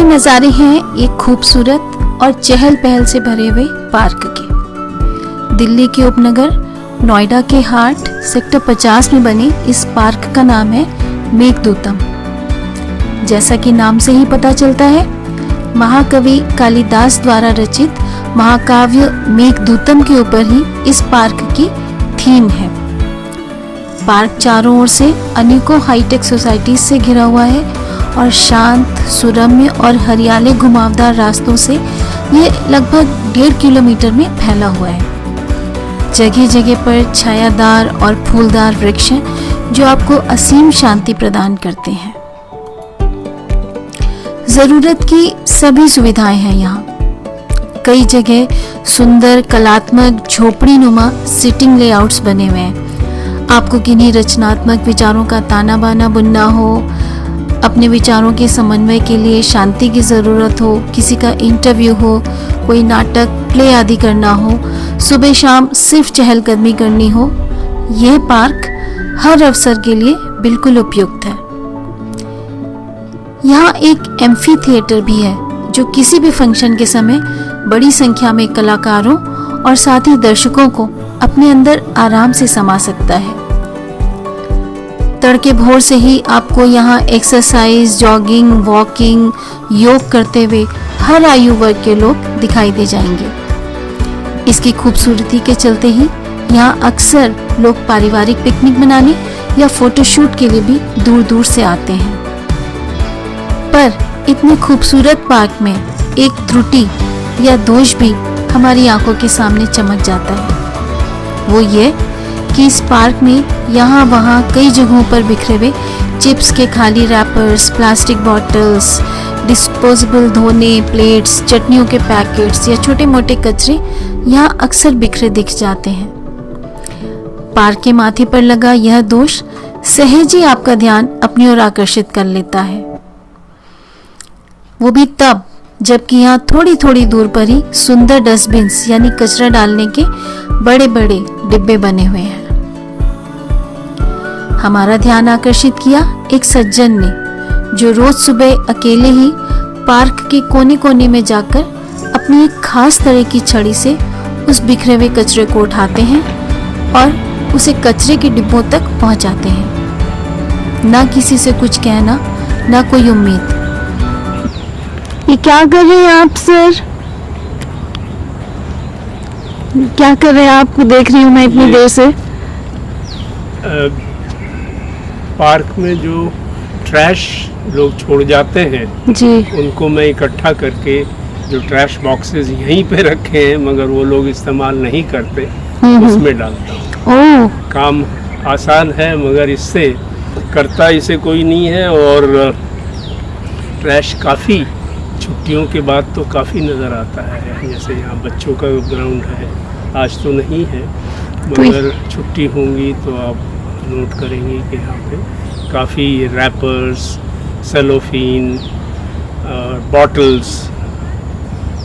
नज़ारे हैं एक खूबसूरत और चहल पहल से भरे हुए पार्क के। दिल्ली के उपनगर नोएडा के हार्ट सेक्टर 50 में बने इस पार्क का नाम है मेघदूतम। जैसा कि नाम से ही पता चलता है, महाकवि कालिदास द्वारा रचित महाकाव्य मेघदूतम के ऊपर ही इस पार्क की थीम है। पार्क चारों ओर से अनेकों हाईटेक सोसाइटीज से घिरा हुआ है और शांत, सुरम्य और हरियाले घुमावदार रास्तों से ये लगभग 1.5 किलोमीटर में फैला हुआ है। जगह जगह पर छायादार और फूलदार वृक्ष हैं जो आपको असीम शांति प्रदान करते हैं। जरूरत की सभी सुविधाएं हैं यहाँ। कई जगह सुंदर कलात्मक झोपड़ी नुमा सिटिंग लेआउट्स बने हुए हैं। आपको किन्हीं रचनात्मक विचारों का ताना बाना बुनना हो, अपने विचारों के समन्वय के लिए शांति की ज़रूरत हो, किसी का इंटरव्यू हो, कोई नाटक प्ले आदि करना हो, सुबह शाम सिर्फ चहलकदमी करनी हो, यह पार्क हर अवसर के लिए बिल्कुल उपयुक्त है। यहाँ एक एम्फी थिएटर भी है जो किसी भी फंक्शन के समय बड़ी संख्या में कलाकारों और साथ ही दर्शकों को अपने अंदर आराम से समा सकता है। तड़के भोर से ही आपको यहाँ एक्सरसाइज, जॉगिंग, वॉकिंग, योग करते हुए हर आयु वर्ग के लोग दिखाई दे जाएंगे। इसकी खूबसूरती के चलते ही यहाँ अक्सर लोग पारिवारिक पिकनिक मनाने या फोटोशूट के लिए भी दूर दूर से आते हैं। पर इतने खूबसूरत पार्क में एक त्रुटि या दोष भी हमारी आंखों के सामने चमक जाता है। वो ये कि इस पार्क में यहाँ वहाँ कई जगहों पर बिखरे हुए चिप्स के खाली रैपर्स, प्लास्टिक बॉटल्स, डिस्पोजेबल धोने प्लेट्स, चटनियों के पैकेट्स या छोटे मोटे कचरे यहाँ अक्सर बिखरे दिख जाते हैं। पार्क के माथे पर लगा यह दोष सहज ही आपका ध्यान अपनी ओर आकर्षित कर लेता है। वो भी तब जबकि यहाँ थोड़ी थोड़ी दूर पर ही सुंदर डस्टबिन्स यानी कचरा डालने के बड़े बड़े डिब्बे बने हुए हैं। हमारा ध्यान आकर्षित किया एक सज्जन ने जो रोज सुबह अकेले ही पार्क के कोने कोने में जाकर अपनी एक खास तरह की छड़ी से उस बिखरे हुए कचरे को उठाते हैं और उसे कचरे के डिब्बों तक पहुंचाते हैं। ना किसी से कुछ कहना, ना कोई उम्मीद। ये क्या कर रहे हैं आप सर? क्या कर रहे हैं? आपको देख रही हूँ मैं इतनी देर से। पार्क में जो ट्रैश लोग छोड़ जाते हैं जी, उनको मैं इकट्ठा करके जो ट्रैश बॉक्सेस यहीं पे रखे हैं मगर वो लोग इस्तेमाल नहीं करते, उसमें डालता हूँ। काम आसान है मगर इससे करता इसे कोई नहीं है और ट्रैश काफ़ी छुट्टियों के बाद तो काफ़ी नज़र आता है। जैसे यहाँ बच्चों का ग्राउंड है, आज तो नहीं है मगर छुट्टी होंगी तो आप नोट करेंगे कि यहाँ पे काफ़ी रैपर्स, सेलोफीन, बॉटल्स,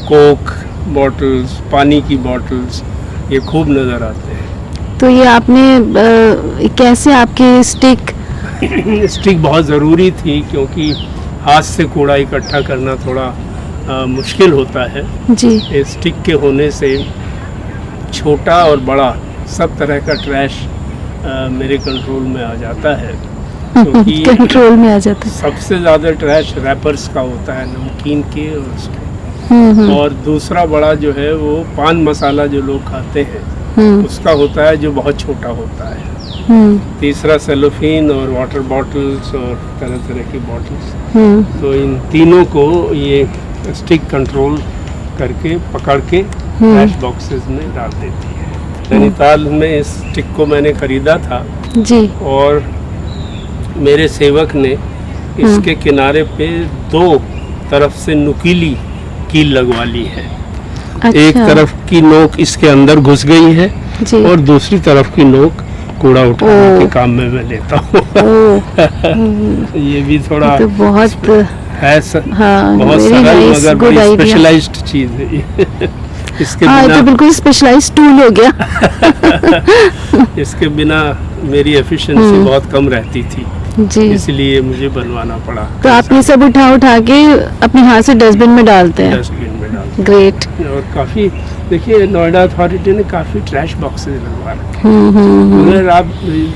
कोक बॉटल्स, पानी की बॉटल्स ये खूब नज़र आते हैं। तो ये आपने कैसे आपके स्टिक बहुत ज़रूरी थी क्योंकि हाथ से कूड़ा इकट्ठा करना थोड़ा मुश्किल होता है जी। स्टिक के होने से छोटा और बड़ा सब तरह का ट्रैश मेरे कंट्रोल में आ जाता है क्योंकि कंट्रोल में आ जाता है। सबसे ज़्यादा ट्रैश रैपर्स का होता है, नमकीन के और उसके। और दूसरा बड़ा जो है वो पान मसाला जो लोग खाते हैं उसका होता है जो बहुत छोटा होता है। तीसरा सेलोफीन और वाटर बॉटल्स और तरह तरह की बॉटल्स। तो इन तीनों को ये स्टिक कंट्रोल करके पकड़ के ट्रैश बॉक्सेस में डाल देती है। नैनीताल में इस स्टिक को मैंने खरीदा था जी, और मेरे सेवक ने इसके किनारे पे 2 तरफ से नुकीली कील लगवा ली है। अच्छा। एक तरफ की नोक इसके अंदर घुस गई है जी। और दूसरी तरफ की नोक कूड़ा उठाने के काम में मैं लेता हूँ। ये भी थोड़ा तो बहुत है बहुत सरल मगर बड़ी स्पेशलाइज्ड चीज है ये। इसके बिना तो बिल्कुल स्पेशलाइज्ड टूल हो गया। इसके बिना मेरी एफिशिएंसी बहुत कम रहती थी। जी। इसलिए मुझे बनवाना पड़ा। तो आप ये सब उठा के अपने हाथ से डस्टबिन में डालते हैं? डस्टबिन में डालते ग्रेट। हैं। और काफ़ी देखिए नोएडा अथॉरिटी ने काफ़ी ट्रैश बॉक्सेस लगवा रखे हैं। अगर आप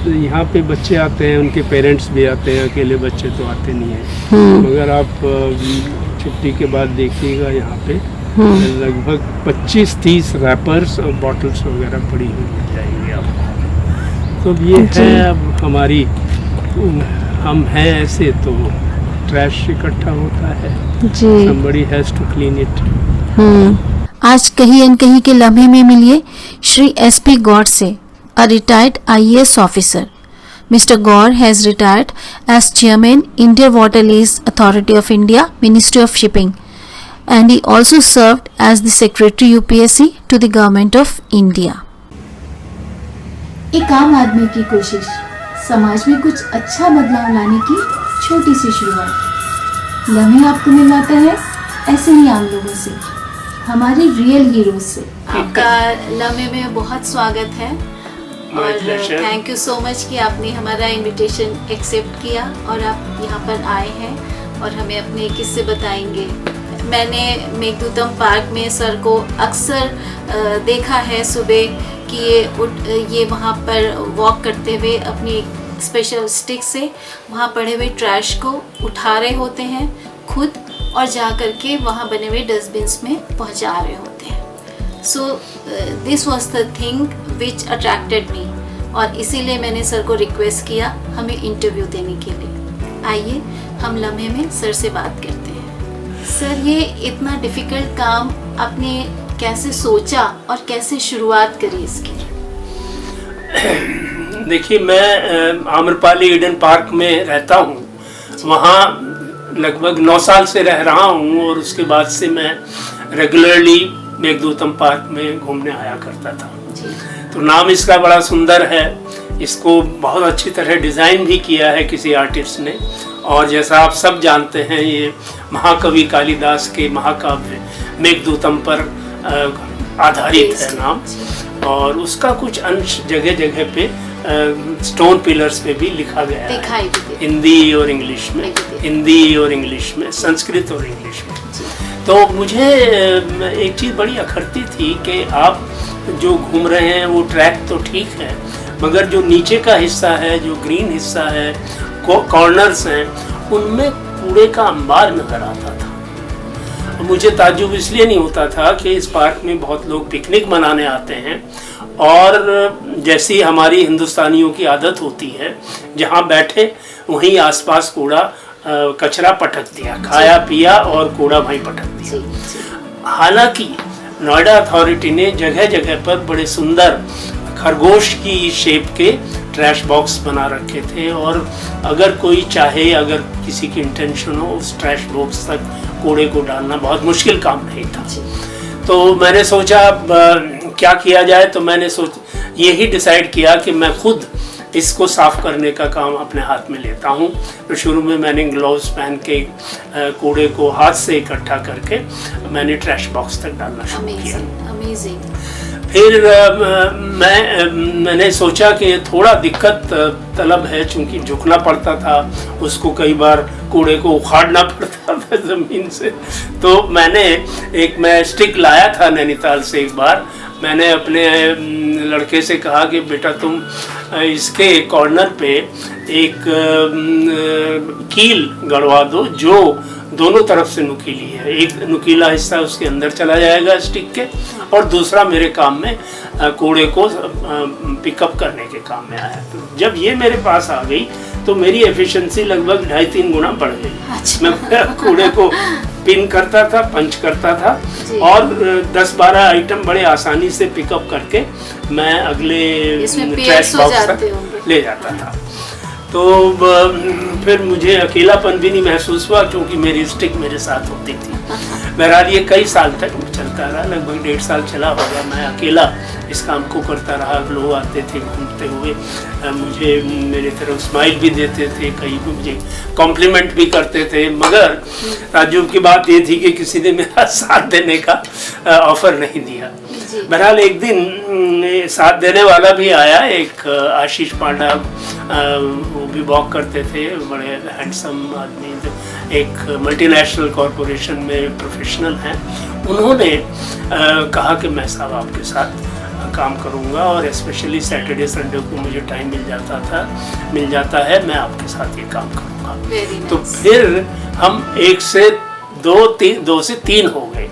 यहाँ पे बच्चे आते हैं, उनके पेरेंट्स भी आते हैं, अकेले बच्चे तो आते नहीं हैं, मगर आप छुट्टी के बाद देखिएगा यहाँ पे लगभग 25-30 रैपर्स और बॉटल्स वगैरह पड़ी हुई मिल जाएंगी आपको। तो ये है अब हमारी, हम हैं ऐसे तो ट्रैश इकट्ठा होता है। जी। Somebody has to clean it. आज कहीं न कहीं के लम्हे में मिलिए श्री SP गौर से, a retired IAS officer. Mr. Gaur has retired as Chairman, Indian Water Lease Authority of India, Ministry of Shipping, and he also served as the Secretary UPSC to the Government of India. एक आम आदमी की कोशिश, समाज में कुछ अच्छा बदलाव लाने की छोटी सी शुरुआत। लम्हे आपको मिलवाता है ऐसे ही आम लोगों से, हमारे रियल हीरोज से। आपका लम्हे में बहुत स्वागत है और थैंक यू सो मच कि आपने हमारा इनविटेशन एक्सेप्ट किया और आप यहाँ पर आए हैं और हमें अपने किस्से बताएंगे। मैंने मेघदूतम पार्क में सर को अक्सर देखा है सुबह कि ये वहाँ पर वॉक करते हुए अपनी स्पेशल स्टिक से वहाँ पड़े हुए ट्रैश को उठा रहे होते हैं खुद और जा कर के वहाँ बने हुए डस्टबिन्स में पहुँचा रहे होते हैं। So this was the thing which attracted मी और इसीलिए मैंने सर को रिक्वेस्ट किया हमें इंटरव्यू देने के लिए। आइए हम लम्हे में सर से बात करते हैं। सर, ये इतना डिफ़िकल्ट काम आपने कैसे सोचा और कैसे शुरुआत करी इसकी? देखिए, मैं आम्रपाली ईडन पार्क में रहता हूँ, वहाँ लगभग 9 साल से रह रहा हूँ और उसके बाद से मैं रेगुलरली मेघदूतम पार्क में घूमने आया करता था। तो नाम इसका बड़ा सुंदर है, इसको बहुत अच्छी तरह डिज़ाइन भी किया है किसी आर्टिस्ट ने, और जैसा आप सब जानते हैं ये महाकवि कालिदास के महाकाव्य मेघदूतम पर आधारित है नाम, और उसका कुछ अंश जगह जगह पे स्टोन पिलर्स पे भी लिखा गया है, हिंदी और इंग्लिश में, हिंदी और इंग्लिश में, संस्कृत और इंग्लिश में। तो मुझे एक चीज़ बड़ी अखरती थी कि आप जो घूम रहे हैं वो ट्रैक तो ठीक है, मगर जो नीचे का हिस्सा है, जो ग्रीन हिस्सा है, कॉर्नर्स हैं, उनमें कूड़े का अंबार नजर आता था। मुझे ताज्जुब इसलिए नहीं होता था कि इस पार्क में बहुत लोग पिकनिक मनाने आते हैं और जैसी हमारी हिंदुस्तानियों की आदत होती है, जहाँ बैठे वहीं आसपास कूड़ा कचरा पटक दिया, खाया पिया और कूड़ा वहीं पटक दिया। हालांकि नोएडा अथॉरिटी ने जगह जगह पर बड़े सुंदर खरगोश की शेप के ट्रैश बॉक्स बना रखे थे, और अगर कोई चाहे, अगर किसी की इंटेंशन हो, उस ट्रैश बॉक्स तक कूड़े को डालना बहुत मुश्किल काम नहीं था। तो मैंने सोचा क्या किया जाए, तो मैंने यही डिसाइड किया कि मैं खुद इसको साफ करने का काम अपने हाथ में लेता हूँ। तो शुरू में मैंने ग्लव्स पहन के कूड़े को हाथ से इकट्ठा करके मैंने ट्रैश बॉक्स तक डालना शुरू किया। फिर मैंने सोचा कि थोड़ा दिक्कत तलब है, चूंकि झुकना पड़ता था, उसको कई बार कूड़े को उखाड़ना पड़ता था ज़मीन से। तो मैं स्टिक लाया था नैनीताल से। एक बार मैंने अपने लड़के से कहा कि बेटा तुम इसके कॉर्नर पे एक कील गड़वा दो जो दोनों तरफ से नुकीली है, एक नुकीला हिस्सा उसके अंदर चला जाएगा स्टिक के, और दूसरा मेरे काम में कूड़े को पिकअप करने के काम में आया। तो जब ये मेरे पास आ गई तो मेरी एफिशिएंसी लगभग 2.5-3 गुना बढ़ गई। मैं कूड़े को पिन करता था, पंच करता था, और 10-12 आइटम बड़े आसानी से पिकअप करके मैं अगले ट्रैश बॉक्स तक ले जाता था। तो फिर मुझे अकेलापन भी नहीं महसूस हुआ, क्योंकि मेरी स्टिक मेरे साथ होती थी। बहरहाल ये कई साल तक चलता रहा, लगभग 1.5 साल चला होगा। मैं अकेला इस काम को करता रहा। लोग आते थे घूमते हुए, मुझे मेरी तरफ स्माइल भी देते थे, कई मुझे कॉम्प्लीमेंट भी करते थे, मगर ताज्जुब की बात ये थी कि किसी ने मेरा साथ देने का ऑफर नहीं दिया। बहरहाल एक दिन साथ देने वाला भी आया, एक आशीष पांडा, वो भी वॉक करते थे, बड़े हैंडसम आदमी, एक मल्टीनेशनल कॉरपोरेशन में प्रोफेशनल हैं। उन्होंने कहा कि मैं साहब आपके साथ काम करूंगा और स्पेशली सैटरडे संडे को मुझे टाइम मिल जाता है, मैं आपके साथ ये काम करूंगा। तो फिर हम 1 से 2 से 3 हो गए।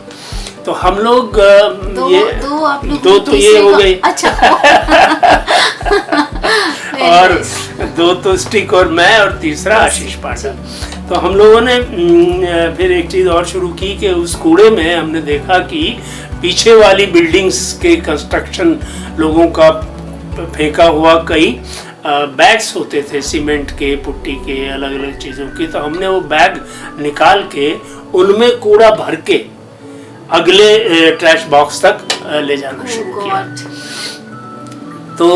तो हम लोग दो तो ये हो गई, अच्छा और 2 तो स्टिक और मैं, और तीसरा आशीष पांडा। तो हम लोगों ने फिर एक चीज़ और शुरू की कि उस कूड़े में हमने देखा कि पीछे वाली बिल्डिंग्स के कंस्ट्रक्शन लोगों का फेंका हुआ कई बैग्स होते थे, सीमेंट के, पुट्टी के, अलग अलग चीज़ों के। तो हमने वो बैग निकाल के उनमें कूड़ा भर के अगले ट्रैश बॉक्स तक ले जाना शुरू किया। तो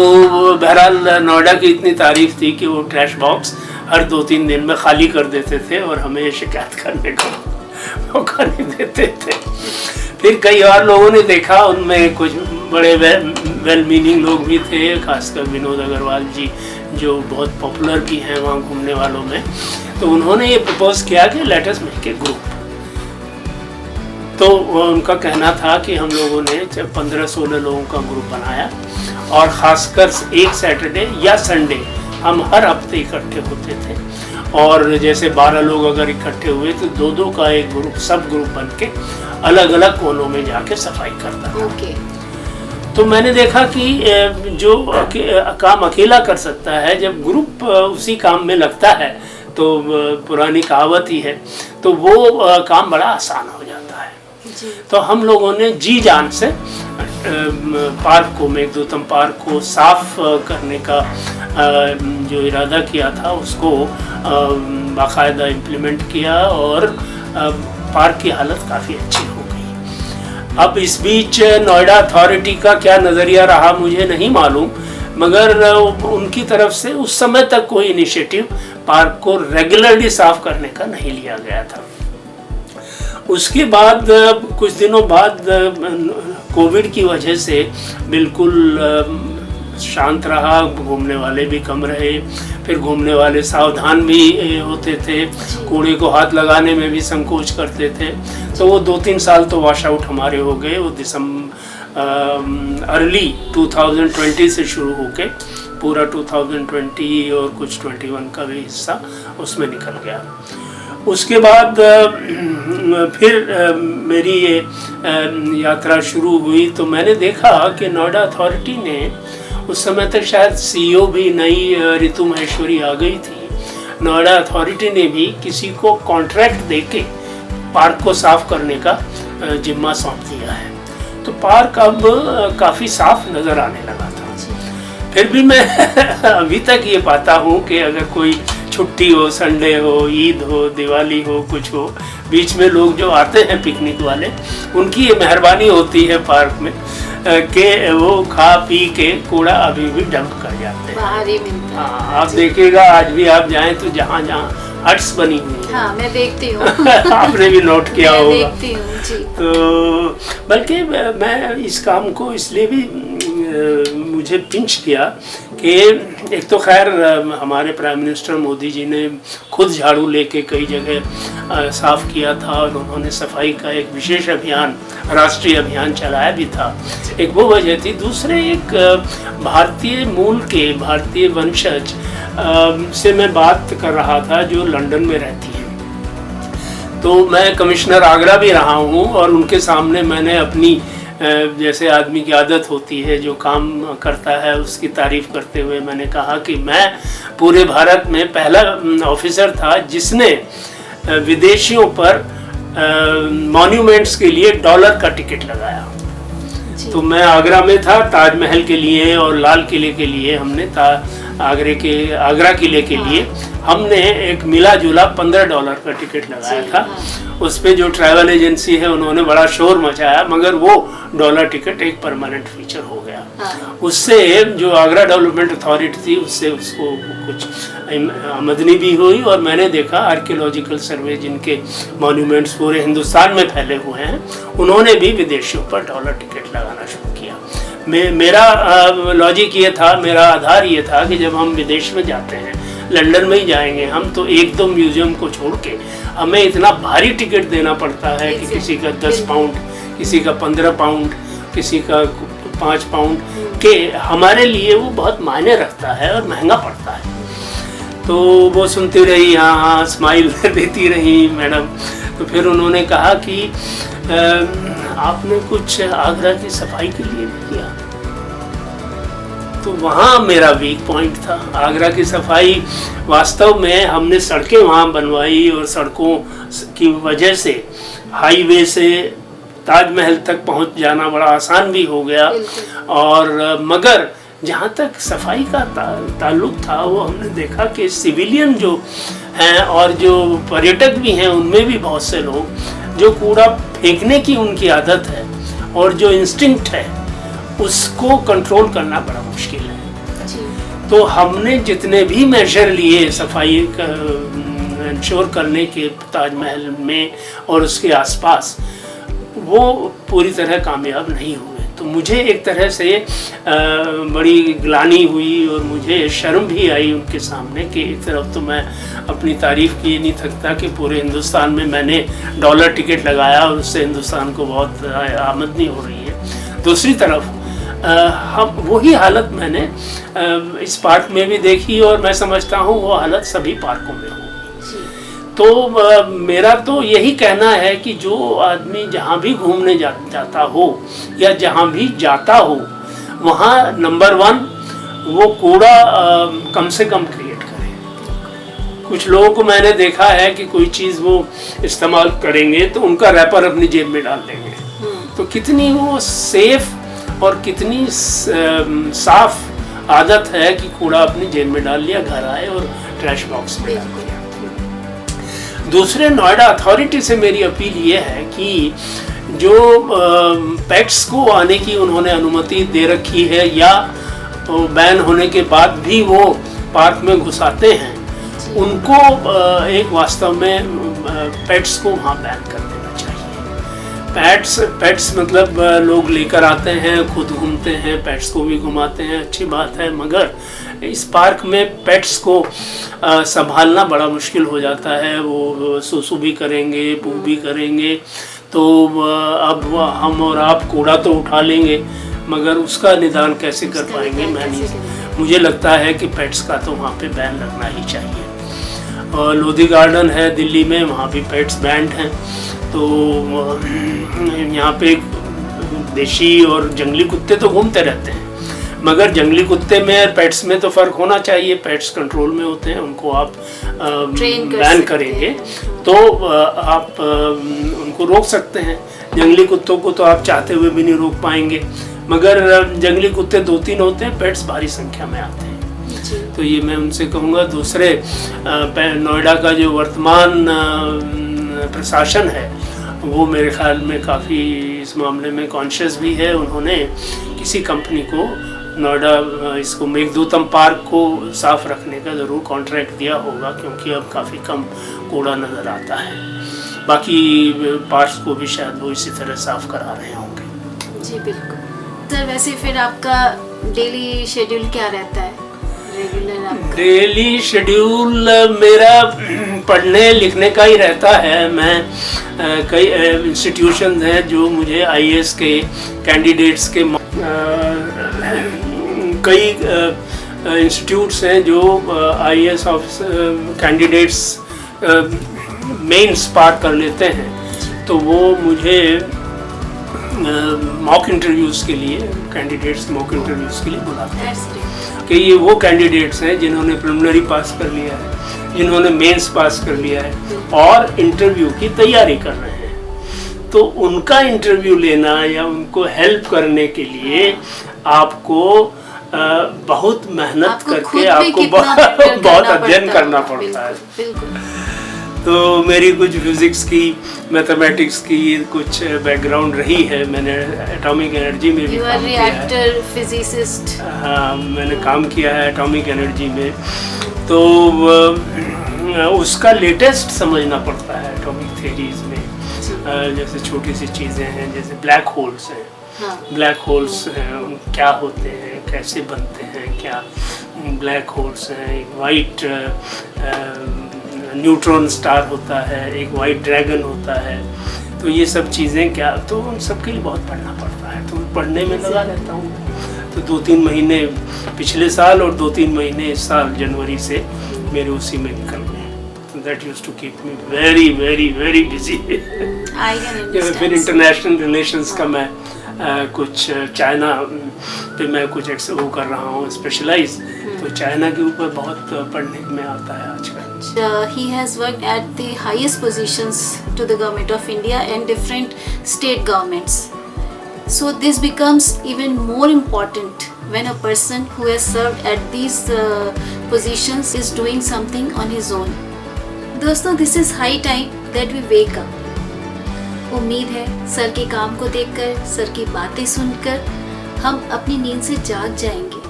बहरहाल नोएडा की इतनी तारीफ थी कि वो ट्रैश बॉक्स हर 2-3 दिन में खाली कर देते थे और हमें शिकायत करने का मौका नहीं देते थे। फिर कई और लोगों ने देखा, उनमें कुछ बड़े वेल मीनिंग लोग भी थे, खासकर विनोद अग्रवाल जी जो बहुत पॉपुलर भी हैं वहाँ घूमने वालों में। तो उन्होंने ये प्रपोज किया कि let us make a group. तो उनका कहना था कि हम लोगों ने 15-16 लोगों का ग्रुप बनाया और ख़ासकर एक सैटरडे या संडे हम हर हफ्ते इकट्ठे होते थे, और जैसे 12 लोग अगर इकट्ठे हुए तो 2-2 का एक ग्रुप, सब ग्रुप बन के अलग अलग कोनों में जाके सफाई करता था। तो मैंने देखा कि जो काम अकेला कर सकता है, जब ग्रुप उसी काम में लगता है तो पुरानी कहावत ही है, तो वो काम बड़ा आसान हो जाता है। तो हम लोगों ने जी जान से पार्क को, मेघदूतम पार्क को साफ करने का जो इरादा किया था उसको बाकायदा इम्प्लीमेंट किया और पार्क की हालत काफ़ी अच्छी हो गई। अब इस बीच नोएडा अथॉरिटी का क्या नज़रिया रहा मुझे नहीं मालूम, मगर उनकी तरफ से उस समय तक कोई इनिशिएटिव पार्क को रेगुलरली साफ करने का नहीं लिया गया था। उसके बाद कुछ दिनों बाद कोविड की वजह से बिल्कुल शांत रहा, घूमने वाले भी कम रहे, फिर घूमने वाले सावधान भी होते थे, कूड़े को हाथ लगाने में भी संकोच करते थे। तो वो 2-3 साल तो वॉश आउट हमारे हो गए। वो अर्ली 2020 से शुरू होके पूरा 2020 और कुछ 21 का भी हिस्सा उसमें निकल गया। उसके बाद फिर मेरी ये यात्रा शुरू हुई तो मैंने देखा कि नोएडा अथॉरिटी ने, उस समय तक शायद सीईओ भी नई ऋतु महेश्वरी आ गई थी, नोएडा अथॉरिटी ने भी किसी को कॉन्ट्रैक्ट देके पार्क को साफ करने का जिम्मा सौंप दिया है। तो पार्क अब काफ़ी साफ नज़र आने लगा था। फिर भी मैं अभी तक ये पाता हूँ कि अगर कोई छुट्टी हो, संडे हो, ईद हो, दिवाली हो, कुछ हो, बीच में लोग जो आते हैं पिकनिक वाले, उनकी ये मेहरबानी होती है पार्क में कि वो खा पी के कूड़ा अभी भी डंप कर जाते हैं। हाँ, आप देखिएगा आज भी आप जाएं तो जहाँ जहाँ हट्स बनी हुई है। हाँ, मैं देखती हूँ। आपने भी नोट किया होगा। देखती हूँ जी। तो बल्कि मैं इस काम को इसलिए भी मुझे पिंच किया कि एक तो खैर हमारे प्राइम मिनिस्टर मोदी जी ने खुद झाड़ू लेके कई जगह साफ किया था और उन्होंने सफाई का एक विशेष अभियान, राष्ट्रीय अभियान चलाया भी था। एक वो वजह थी। दूसरे एक भारतीय मूल के, भारतीय वंशज से मैं बात कर रहा था जो लंदन में रहती है। तो मैं कमिश्नर आगरा भी रहा हूँ और उनके सामने मैंने अपनी जैसे आदमी की आदत होती है जो काम करता है उसकी तारीफ करते हुए मैंने कहा कि मैं पूरे भारत में पहला ऑफिसर था जिसने विदेशियों पर मॉन्यूमेंट्स के लिए $1 का टिकट लगाया। तो मैं आगरा में था, ताजमहल के लिए और लाल किले के लिए हमने आगरा किले के लिए हमने एक मिला जुला $15 का टिकट लगाया था। उस पे जो ट्रैवल एजेंसी है उन्होंने बड़ा शोर मचाया, मगर वो $1 टिकट एक परमानेंट फीचर हो गया। उससे जो आगरा डेवलपमेंट अथॉरिटी थी उससे उसको कुछ आमदनी भी हुई और मैंने देखा आर्कियोलॉजिकल सर्वे जिनके मॉन्यूमेंट्स पूरे हिंदुस्तान में फैले हुए हैं उन्होंने भी विदेशियों पर $1 टिकट लगाना शुरू किया। मेरा लॉजिक ये था, मेरा आधार ये था कि जब हम विदेश में जाते हैं, लंदन में ही जाएंगे हम, तो एक दो म्यूजियम को छोड़ के हमें इतना भारी टिकट देना पड़ता है कि किसी का 10 पाउंड, किसी का 15 पाउंड, किसी का 5 पाउंड, के हमारे लिए वो बहुत मायने रखता है और महंगा पड़ता है। तो वो सुनती रही, हाँ हाँ स्माइल देती रही मैडम। तो फिर उन्होंने कहा कि आपने कुछ आगरा की सफाई के लिए भी किया। तो वहाँ मेरा वीक पॉइंट था। आगरा की सफाई वास्तव में हमने सड़कें वहाँ बनवाई और सड़कों की वजह से हाईवे से ताजमहल तक पहुँच जाना बड़ा आसान भी हो गया। और मगर जहाँ तक सफाई का ताल्लुक था, वो हमने देखा कि सिविलियन जो हैं और जो पर्यटक भी हैं, उनमें भी बहुत से लोग जो कूड़ा फेंकने की उनकी आदत है और जो इंस्टिंक्ट है उसको कंट्रोल करना बड़ा मुश्किल है। तो हमने जितने भी मेजर लिए सफाई इंश्योर करने के ताजमहल में और उसके आसपास, वो पूरी तरह कामयाब नहीं हुए। तो मुझे एक तरह से बड़ी ग्लानि हुई और मुझे शर्म भी आई उनके सामने कि एक तरफ तो मैं अपनी तारीफ़ किए नहीं थकता कि पूरे हिंदुस्तान में मैंने डॉलर टिकट लगाया और उससे हिंदुस्तान को बहुत आमदनी हो रही है। दूसरी तरफ हम वही हालत मैंने इस पार्क में भी देखी और मैं समझता हूँ वो हालत सभी पार्कों में हो। तो मेरा तो यही कहना है कि जो आदमी जहाँ भी घूमने जाता हो या जहाँ भी जाता हो, वहाँ नंबर 1 वो कूड़ा कम से कम क्रिएट करे। कुछ लोगों को मैंने देखा है कि कोई चीज़ वो इस्तेमाल करेंगे तो उनका रैपर अपनी जेब में डाल देंगे। तो कितनी वो सेफ और कितनी साफ आदत है कि कूड़ा अपनी जेब में डाल लिया, घर आए और ट्रैश बॉक्स में डाल दिया। दूसरे, नोएडा अथॉरिटी से मेरी अपील ये है कि जो पेट्स को आने की उन्होंने अनुमति दे रखी है या बैन होने के बाद भी वो पार्क में घुसाते हैं, उनको एक वास्तव में पेट्स को वहाँ बैन कर देना चाहिए। पेट्स मतलब लोग लेकर आते हैं, खुद घूमते हैं, पेट्स को भी घुमाते हैं, अच्छी बात है, मगर इस पार्क में पेट्स को संभालना बड़ा मुश्किल हो जाता है। वो सुसु भी करेंगे, पू भी करेंगे, तो अब हम और आप कूड़ा तो उठा लेंगे मगर उसका निदान कैसे कर पाएंगे। मुझे लगता है कि पेट्स का तो वहाँ पे बैन लगना ही चाहिए। और लोधी गार्डन है दिल्ली में, वहाँ भी पेट्स बैंड हैं। तो यहाँ पे देशी और जंगली कुत्ते तो घूमते रहते हैं, मगर जंगली कुत्ते में और पेट्स में तो फ़र्क होना चाहिए। पेट्स कंट्रोल में होते हैं, उनको आप बैन करेंगे तो आप उनको रोक सकते हैं। जंगली कुत्तों को तो आप चाहते हुए भी नहीं रोक पाएंगे, मगर जंगली कुत्ते 2-3 होते हैं, पेट्स भारी संख्या में आते हैं। तो ये मैं उनसे कहूँगा। दूसरे, नोएडा का जो वर्तमान प्रशासन है वो मेरे ख्याल में काफ़ी इस मामले में कॉन्शियस भी है। उन्होंने किसी कंपनी को नोएडा इसको मेघदूतम पार्क को साफ रखने का ज़रूर कॉन्ट्रैक्ट दिया होगा, क्योंकि अब काफ़ी कम कूड़ा नज़र आता है। बाकी पार्क्स को भी शायद वो इसी तरह साफ करा रहे होंगे। जी बिल्कुल सर। वैसे फिर आपका डेली शेड्यूल क्या रहता है? डेली शेड्यूल मेरा पढ़ने लिखने का ही रहता है। मैं कई इंस्टीट्यूशन हैं जो मुझे आईएएस के कैंडिडेट्स के, कई इंस्टीट्यूट्स हैं जो आईएएस ऑफिसर कैंडिडेट्स मेंस पार कर लेते हैं, तो वो मुझे मॉक इंटरव्यूज़ के लिए, कैंडिडेट्स मॉक इंटरव्यूज़ के लिए बुलाते हैं कि ये वो कैंडिडेट्स हैं जिन्होंने प्रिलिमिनरी पास कर लिया है, जिन्होंने मेंस पास कर लिया है और इंटरव्यू की तैयारी कर रहे हैं। तो उनका इंटरव्यू लेना या उनको हेल्प करने के लिए आपको बहुत मेहनत करके आपको बहुत अध्ययन करना पड़ता है। तो मेरी कुछ फिज़िक्स की, मैथमेटिक्स की कुछ बैकग्राउंड रही है। मैंने एटॉमिक एनर्जी में भी काम किया है। फिजिसिस्ट। हाँ, मैंने काम किया है एटॉमिक एनर्जी में। तो उसका लेटेस्ट समझना पड़ता है एटॉमिक थ्योरीज में। जैसे छोटी सी चीज़ें हैं, जैसे ब्लैक होल्स हैं, हाँ। ब्लैक होल्स क्या होते हैं, कैसे बनते हैं, क्या ब्लैक होल्स हैं, एक वाइट न्यूट्रॉन स्टार होता है, एक वाइट ड्रैगन होता है, तो ये सब चीज़ें क्या, तो उन सब के लिए बहुत पढ़ना पड़ता है, तो पढ़ने में लगा रहता हूँ। तो 2-3 महीने पिछले साल और 2-3 महीने इस साल जनवरी से मेरे उसी में निकल गए। That used to keep me very very very busy. I can understand. फिर इंटरनेशनल रिलेशंस का मैं कुछ चाइना पे मैं कुछ वो कर रहा हूँ स्पेशलाइज, तो चाइना के ऊपर बहुत पढ़ने में आता है आजकल। He has worked at the highest positions to the government of India and different state governments. So this becomes even more important when a person who has served at these positions is doing something on his own. दोस्तों, this is high time that we wake up. उम्मीद है sir के काम को देखकर, sir की बातें सुनकर हम अपनी नींद से जाग जाएंगे।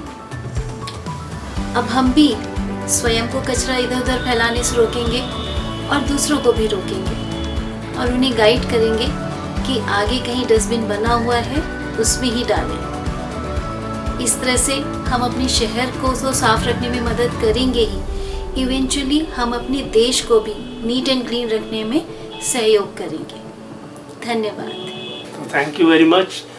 अब हम भी स्वयं को कचरा इधर उधर फैलाने से रोकेंगे और दूसरों को भी रोकेंगे और उन्हें गाइड करेंगे कि आगे कहीं डस्टबिन बना हुआ है उसमें ही डालें। इस तरह से हम अपने शहर को तो साफ रखने में मदद करेंगे ही, इवेंचुअली हम अपने देश को भी नीट एंड क्लीन रखने में सहयोग करेंगे। धन्यवाद। Thank you very much.